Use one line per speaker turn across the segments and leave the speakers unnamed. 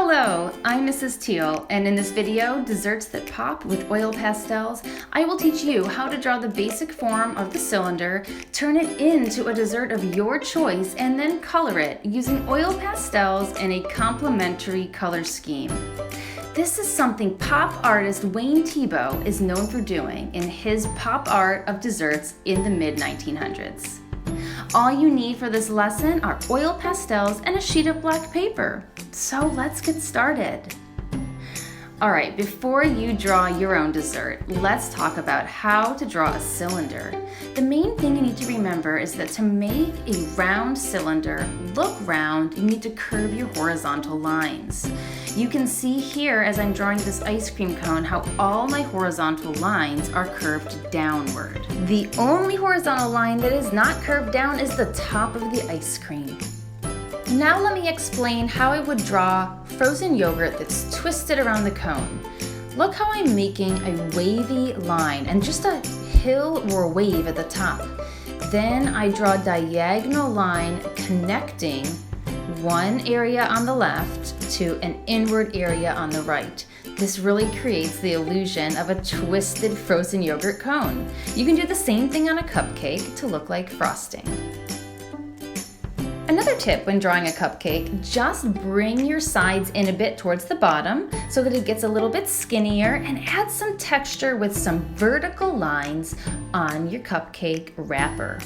Hello, I'm Mrs. Teal, and in this video, Desserts That Pop with Oil Pastels, I will teach you how to draw the basic form of the cylinder, turn it into a dessert of your choice, and then color it using oil pastels and a complementary color scheme. This is something pop artist Wayne Thiebaud is known for doing in his pop art of desserts in the mid-1900s. All you need for this lesson are oil pastels and a sheet of black paper. So let's get started. Alright, before you draw your own dessert, let's talk about how to draw a cylinder. The main thing you need to remember is that to make a round cylinder look round, you need to curve your horizontal lines. You can see here as I'm drawing this ice cream cone how all my horizontal lines are curved downward. The only horizontal line that is not curved down is the top of the ice cream. Now let me explain how I would draw frozen yogurt that's twisted around the cone. Look how I'm making a wavy line and just a hill or wave at the top. Then I draw a diagonal line connecting one area on the left to an inward area on the right. This really creates the illusion of a twisted frozen yogurt cone. You can do the same thing on a cupcake to look like frosting. Another tip when drawing a cupcake, just bring your sides in a bit towards the bottom so that it gets a little bit skinnier, and add some texture with some vertical lines on your cupcake wrapper.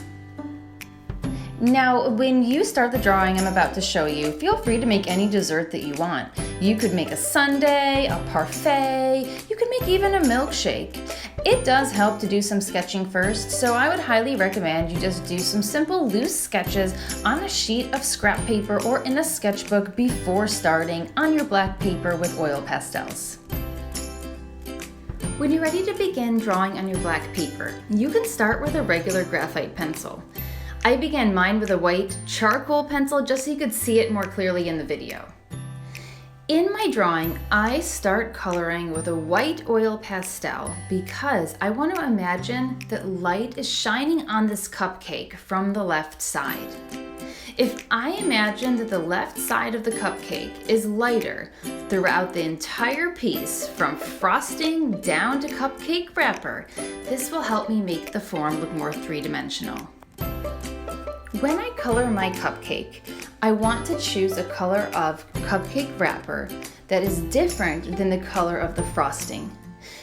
Now, when you start the drawing I'm about to show you, feel free to make any dessert that you want. You could make a sundae, a parfait, you could make even a milkshake. It does help to do some sketching first, so I would highly recommend you just do some simple loose sketches on a sheet of scrap paper or in a sketchbook before starting on your black paper with oil pastels. When you're ready to begin drawing on your black paper, you can start with a regular graphite pencil. I began mine with a white charcoal pencil just so you could see it more clearly in the video. In my drawing, I start coloring with a white oil pastel because I want to imagine that light is shining on this cupcake from the left side. If I imagine that the left side of the cupcake is lighter throughout the entire piece, from frosting down to cupcake wrapper, this will help me make the form look more three-dimensional. When I color my cupcake, I want to choose a color of cupcake wrapper that is different than the color of the frosting.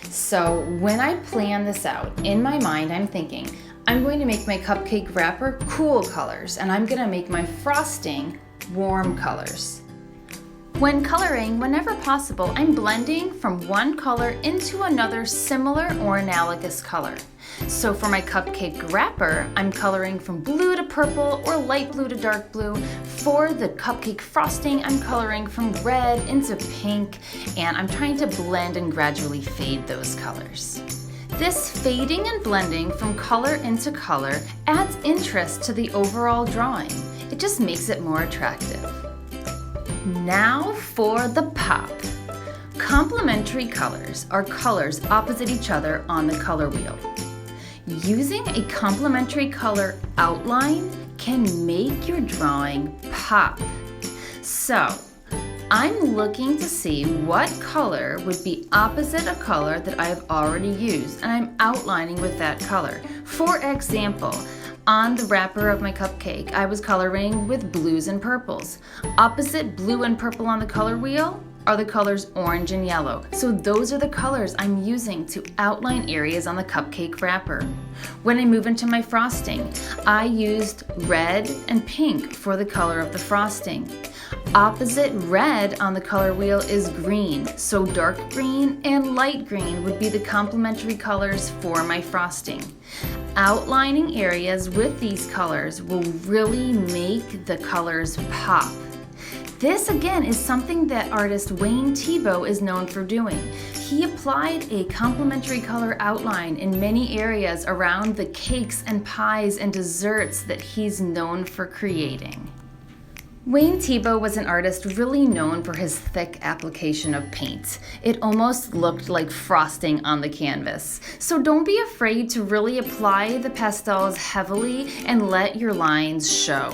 So when I plan this out, in my mind I'm thinking, I'm going to make my cupcake wrapper cool colors, and I'm going to make my frosting warm colors. When coloring, whenever possible, I'm blending from one color into another similar or analogous color. So for my cupcake wrapper, I'm coloring from blue to purple or light blue to dark blue. For the cupcake frosting, I'm coloring from red into pink, and I'm trying to blend and gradually fade those colors. This fading and blending from color into color adds interest to the overall drawing. It just makes it more attractive. Now for the pop. Complementary colors are colors opposite each other on the color wheel. Using a complementary color outline can make your drawing pop. So, I'm looking to see what color would be opposite a color that I've already used, and I'm outlining with that color. For example, on the wrapper of my cupcake, I was coloring with blues and purples. Opposite blue and purple on the color wheel are the colors orange and yellow. So those are the colors I'm using to outline areas on the cupcake wrapper. When I move into my frosting, I used red and pink for the color of the frosting. Opposite red on the color wheel is green, so dark green and light green would be the complementary colors for my frosting. Outlining areas with these colors will really make the colors pop. This again is something that artist Wayne Thiebaud is known for doing. He applied a complementary color outline in many areas around the cakes and pies and desserts that he's known for creating. Wayne Thiebaud was an artist really known for his thick application of paint. It almost looked like frosting on the canvas. So don't be afraid to really apply the pastels heavily and let your lines show.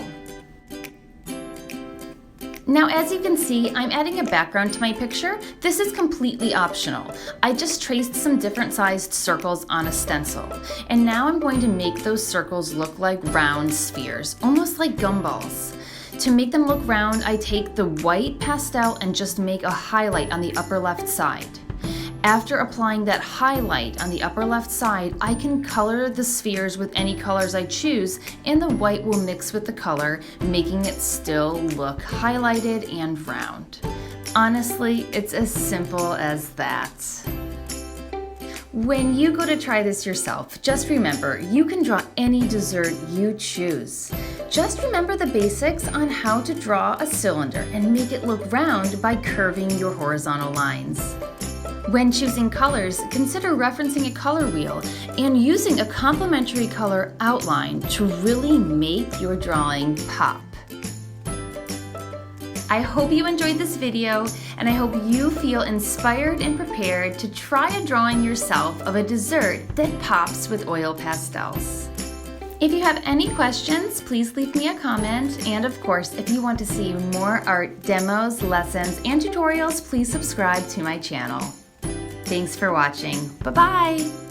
Now, as you can see, I'm adding a background to my picture. This is completely optional. I just traced some different sized circles on a stencil. And now I'm going to make those circles look like round spheres, almost like gumballs. To make them look round, I take the white pastel and just make a highlight on the upper left side. After applying that highlight on the upper left side, I can color the spheres with any colors I choose, and the white will mix with the color, making it still look highlighted and round. Honestly, it's as simple as that. When you go to try this yourself, just remember, you can draw any dessert you choose. Just remember the basics on how to draw a cylinder and make it look round by curving your horizontal lines. When choosing colors, consider referencing a color wheel and using a complementary color outline to really make your drawing pop. I hope you enjoyed this video, and I hope you feel inspired and prepared to try a drawing yourself of a dessert that pops with oil pastels. If you have any questions, please leave me a comment, and of course, if you want to see more art demos, lessons, and tutorials, please subscribe to my channel. Thanks for watching. Bye-bye!